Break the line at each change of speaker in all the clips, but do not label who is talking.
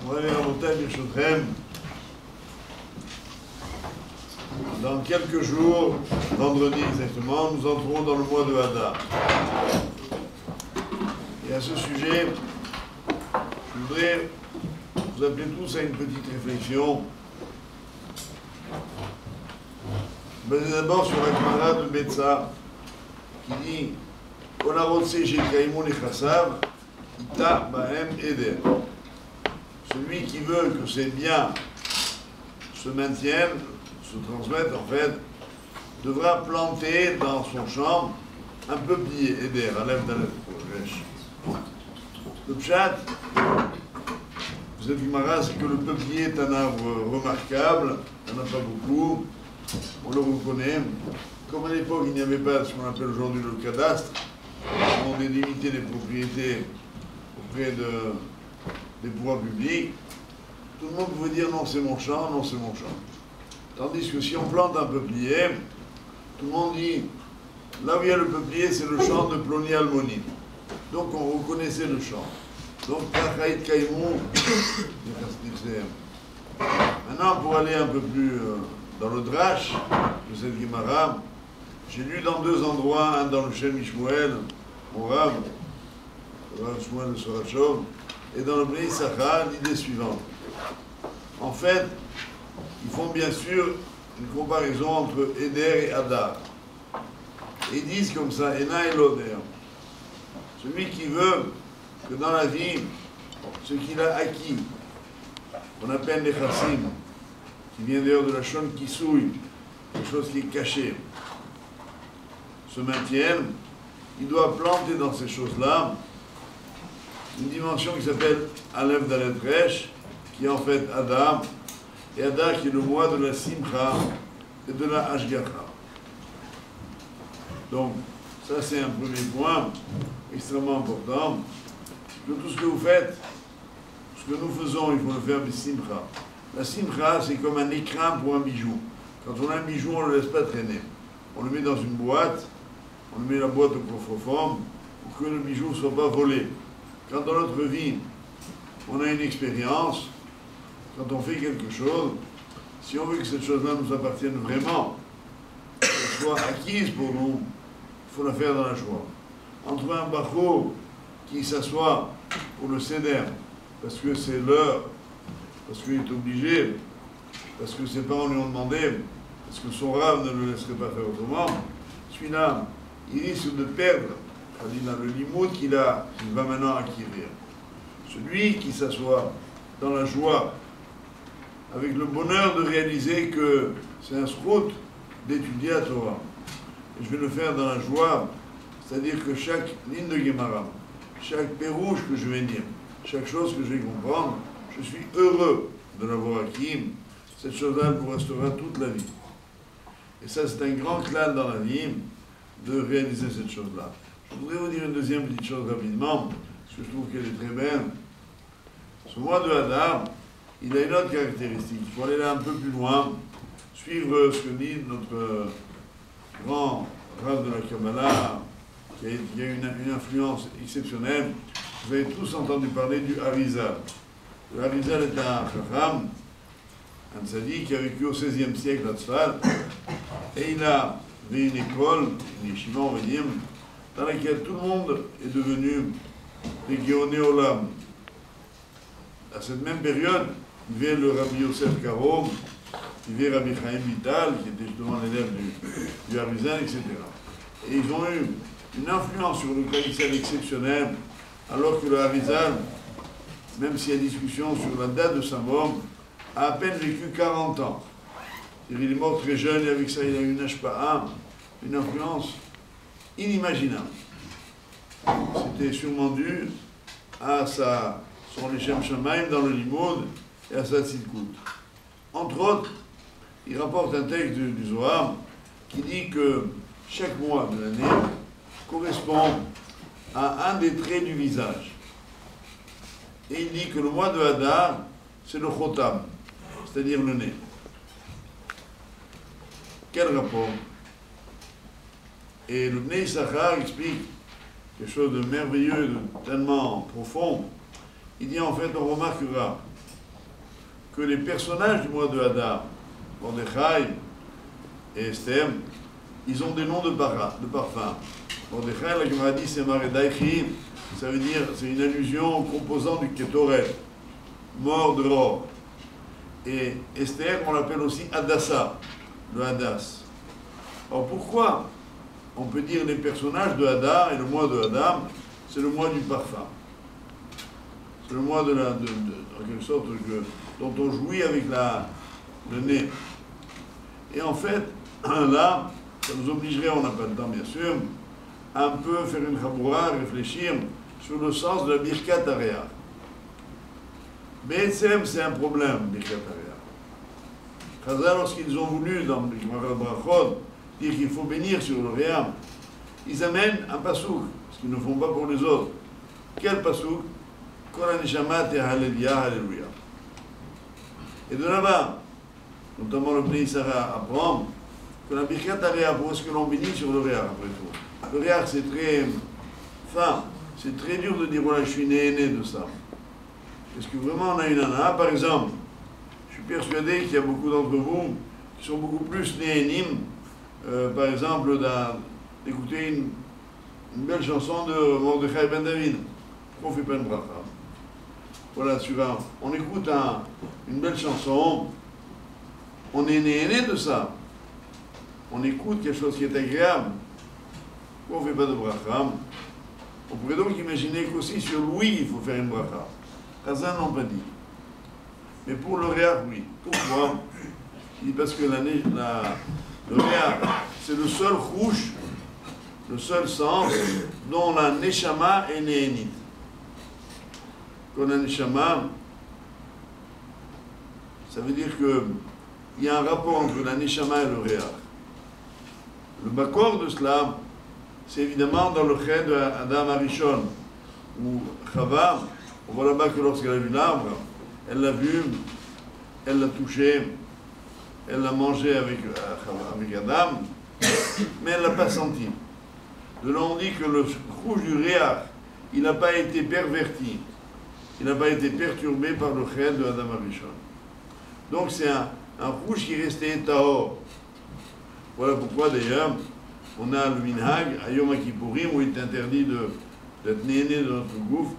Moray Rabotai Birshotchem, dans quelques jours, vendredi exactement, nous entrons dans le mois de Hadar. Et à ce sujet, je voudrais vous appeler tous à une petite réflexion. Basée d'abord sur la Gemara de Betsa, qui dit Ita Bahem Eder. Celui qui veut que ses biens se maintiennent, se transmettent en fait, devra planter dans son champ un peuplier, Eder, Aleph d'Aleph. Le pshat, cette Gemara, c'est que le peuplier est un arbre remarquable, il n'y en a pas beaucoup, on le reconnaît. Comme à l'époque il n'y avait pas ce qu'on appelle aujourd'hui le cadastre, on délimitait les propriétés auprès des pouvoirs publics, tout le monde pouvait dire non c'est mon champ, non c'est mon champ. Tandis que si on plante un peuplier, tout le monde dit là où il y a le peuplier c'est le champ de Ploni Almoni. Donc on reconnaissait le champ. Donc Kachaït Kaimou, maintenant pour aller un peu plus dans le drash de cette Gemara, j'ai lu dans deux endroits, un dans le Shem Ishmuel, mon Rav, le Rav Shmuel de Sorachov, et dans le Bnei Issachar, l'idée suivante. En fait, ils font bien sûr une comparaison entre Eder et Hadar. Et ils disent comme ça, Ena et l'Oder. Celui qui veut que dans la vie, ce qu'il a acquis, qu'on appelle les chassim, qui vient d'ailleurs de la shon qui souille, quelque chose qui est caché, se maintiennent, il doit planter dans ces choses-là une dimension qui s'appelle Aleph Dalet Resh, qui est en fait Hadar, et Hadar qui est le mois de la Simcha et de la Hashgacha. Donc, ça c'est un premier point extrêmement important. Que tout ce que vous faites, ce que nous faisons, il faut le faire avec Simcha. La Simcha, c'est comme un écrin pour un bijou. Quand on a un bijou, on ne le laisse pas traîner. On le met dans une boîte, on le met la boîte au coffre-fort pour que le bijou ne soit pas volé. Quand dans notre vie, on a une expérience, quand on fait quelque chose, si on veut que cette chose-là nous appartienne vraiment, qu'elle soit acquise pour nous, il faut la faire dans la joie. Entre un bachot qui s'assoit pour le seder, parce que c'est l'heure, parce qu'il est obligé, parce que ses parents lui ont demandé, parce que son rave ne le laisserait pas faire autrement, celui-là, il risque de perdre le limoud qu'il va maintenant acquérir. Celui qui s'assoit dans la joie, avec le bonheur de réaliser que c'est un srout d'étudier à Torah. Et je vais le faire dans la joie, c'est-à-dire que chaque ligne de Gemara, chaque pérouge que je vais dire, chaque chose que je vais comprendre, je suis heureux de l'avoir acquis. Cette chose-là, elle vous restera toute la vie. Et ça, c'est un grand clan dans la vie de réaliser cette chose-là. Je voudrais vous dire une deuxième petite chose rapidement, parce que je trouve qu'elle est très belle. Ce mois de Hadar, il a une autre caractéristique. Il faut aller là un peu plus loin, suivre ce que dit notre grand Rav de la Kabbalah, qui a une influence exceptionnelle. Vous avez tous entendu parler du Harizal. Le Harizal est un chacham, un tzaddik qui a vécu au XVIe siècle à Tzfat, et il a fait une école, une yeshiva on va dire, dans laquelle tout le monde est devenu des Géoné Olam. À cette même période, il y avait le Rabbi Yosef Karo, il y avait Rabbi Chaim Vital, qui était justement l'élève du Harizal, etc. Et ils ont eu une influence sur le Harizal exceptionnelle, alors que le Harizal, même s'il y a discussion sur la date de sa mort, a à peine vécu 40 ans. Il est mort très jeune et avec ça il a eu une hashpa'a, une influence inimaginable. C'était sûrement dû à son Lechem Shamaim dans le Limoud et à sa Tzidkout. Entre autres, il rapporte un texte du Zohar qui dit que chaque mois de l'année correspond à un des traits du visage. Et il dit que le mois de Hadar, c'est le Chotam, c'est-à-dire le nez. Quel rapport? Et le Bnei Issachar explique quelque chose de merveilleux, de tellement profond. Il dit en fait, on remarquera que les personnages du mois de Hadar, Mordechai et Esther, ils ont des noms de parfums. Mordechai, la Gemara dit, c'est Maredaichi, ça veut dire, c'est une allusion au composant du Ketoret, mort de Ror. Et Esther, on l'appelle aussi Hadassah, le Hadas. Alors pourquoi on peut dire les personnages de Hadar et le mois de Hadar, c'est le mois du parfum. C'est le mois en quelque sorte, dont on jouit avec le nez. Et en fait, là, ça nous obligerait, on n'a pas le temps bien sûr, à un peu faire une chaboura, réfléchir sur le sens de la Birkat Hareach. BSM, c'est un problème, Birkat Hareach. Chazal, lorsqu'ils ont voulu, dans le Gemara Brachot, dire qu'il faut bénir sur le Réam, ils amènent un pasouk, ce qu'ils ne font pas pour les autres. Quel pasouk? Kol ha-neshama tehalel-ya, alléluia. Et de là-bas, notamment le pays Sarah apprend que la Birkat Hareach, où est-ce que l'on bénit sur le Réam, après tout? Le Réam, c'est très fin, c'est très dur de dire voilà, je suis né de ça. Est-ce que vraiment on a une nana? Par exemple, je suis persuadé qu'il y a beaucoup d'entre vous qui sont beaucoup plus néhénim, par exemple, d'écouter une belle chanson de Mordechai Ben David. Pourquoi on ne fait pas une bracha? Voilà, on écoute une belle chanson, on est né de ça. On écoute quelque chose qui est agréable. Pourquoi on ne fait pas de bracha? On pourrait donc imaginer qu'aussi sur Louis, il faut faire une bracha. Chazal n'ont pas dit. Mais pour le réach, oui. Pourquoi? Il dit parce que le réach, c'est le seul rouge, le seul sens dont la neshama est néhénite. Quand la neshama, ça veut dire qu'il y a un rapport entre la neshama et le réach. Le bakor de cela, c'est évidemment dans le chai de Adam Arishon, où Chava, on voit là-bas que lorsqu'elle a vu l'arbre, elle l'a vu, elle l'a touché, elle l'a mangé avec Adam, mais elle ne l'a pas senti. De là, on dit que le rouge du réach, il n'a pas été perverti, il n'a pas été perturbé par le chai de Adam Arishon. Donc c'est un rouge qui restait tahor. Voilà pourquoi d'ailleurs, on a le minhag, à Yom Kippourim, où il est interdit d'être néné de notre gouffre.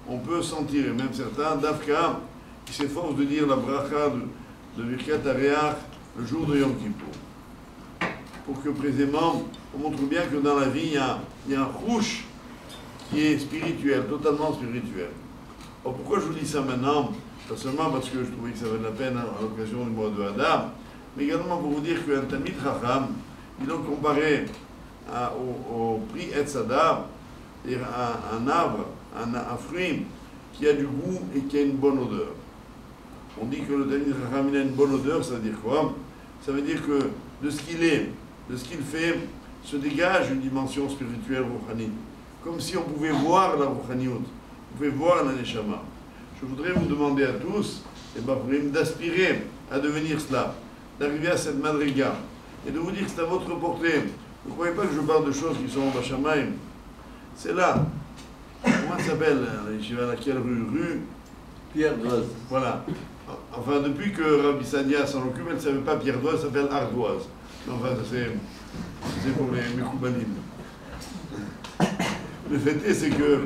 On peut sentir, et même certains, d'Afka, qui s'efforcent de dire la bracha de Birkat Hareach le jour de Yom Kippour. Pour que précisément, on montre bien que dans la vie, il y a un rouge qui est spirituel, totalement spirituel. Alors pourquoi je vous dis ça maintenant? Pas seulement parce que je trouvais que ça valait la peine à l'occasion du mois de Hadar, mais également pour vous dire qu'un Talmid Chacham, il a comparé au prix Etz Hadar, c'est-à-dire un arbre, un fruit qui a du goût et qui a une bonne odeur. On dit que le Talmid Chacham a une bonne odeur, ça veut dire quoi? Ça veut dire que de ce qu'il est, de ce qu'il fait, se dégage une dimension spirituelle rouhanite. Comme si on pouvait voir la rouhaniout, on pouvait voir la neshama. Je voudrais vous demander à tous, d'aspirer à devenir cela, d'arriver à cette madriga, et de vous dire que c'est à votre portée. Ne croyez pas que je parle de choses qui sont en Bachamaïm. C'est là. Comment ça s'appelle, laquelle rue
Pierre Doise.
Voilà. Enfin, depuis que Rabbi Sadia s'en occupe, elle ne savait pas Pierre Doise, elle s'appelle Ardoise. Enfin, c'est pour les Mekoubanim. Le fait est, c'est que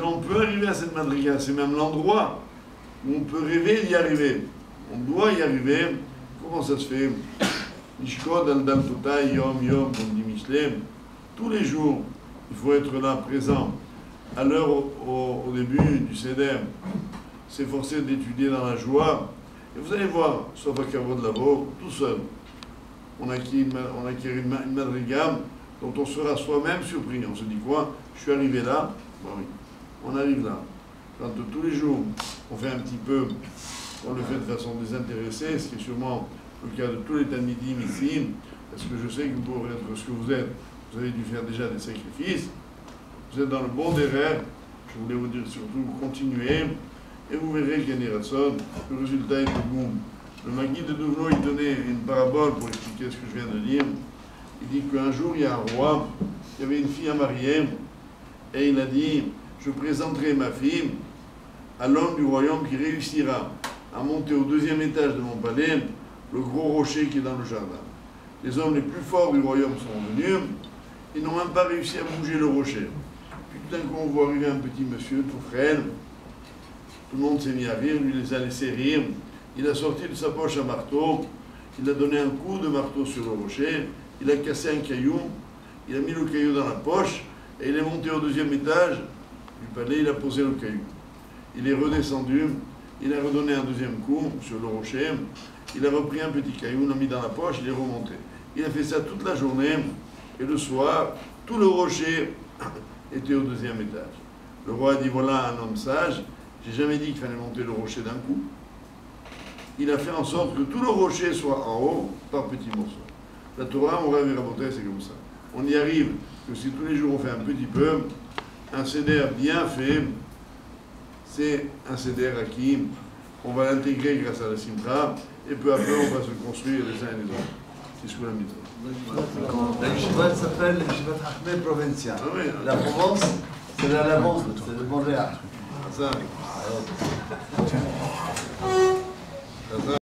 on peut arriver à cette madriga, c'est même l'endroit où on peut rêver d'y arriver. On doit y arriver. Comment ça se fait? Mishkod al-dam tutay, yom, comme dit Mishlem. Tous les jours, il faut être là, présent. À l'heure, au début du Seder, s'efforcer d'étudier dans la joie. Et vous allez voir, sauf à Kavod Lavo, tout seul, on acquiert une madriga dont on sera soi-même surpris. On se dit quoi? Je suis arrivé là. Bon, oui, on arrive là. Quand tous les jours, on fait un petit peu, on le fait de façon désintéressée, ce qui est sûrement le cas de tous les Talmidim ici, parce que je sais que pour être ce que vous êtes, vous avez dû faire déjà des sacrifices, vous êtes dans le bon derrière, je voulais vous dire surtout, continuez, et vous verrez Génération, le résultat est de boum. Le Maguide de Duvno, il donnait une parabole pour expliquer ce que je viens de dire. Il dit qu'un jour, il y a un roi qui avait une fille à marier, et il a dit, je présenterai ma fille à l'homme du royaume qui réussira à monter au deuxième étage de mon palais le gros rocher qui est dans le jardin. Les hommes les plus forts du royaume sont venus, ils n'ont même pas réussi à bouger le rocher. Puis tout d'un coup, on voit arriver un petit monsieur tout frêle. Tout le monde s'est mis à rire, lui les a laissés rire. Il a sorti de sa poche un marteau, il a donné un coup de marteau sur le rocher, il a cassé un caillou, il a mis le caillou dans la poche et il est monté au deuxième étage du palais, il a posé le caillou. Il est redescendu, il a redonné un deuxième coup sur le rocher, il a repris un petit caillou, l'a mis dans la poche, il est remonté. Il a fait ça toute la journée et le soir, tout le rocher était au deuxième étage. Le roi a dit, voilà un homme sage, j'ai jamais dit qu'il fallait monter le rocher d'un coup. Il a fait en sorte que tout le rocher soit en haut par petits morceaux. La Torah, mon rêve et raboté, c'est comme ça. On y arrive que si tous les jours on fait un petit peu, un seder bien fait, c'est un seder à qui on va l'intégrer grâce à la simcha, et peu à peu on va se construire les uns et les autres. C'est ce que la mitzvah.
La yeshiva s'appelle la yeshiva Chachmei Provincia.
Ah oui,
La Provence, c'est la Lavande, c'est le Montréal.
ça.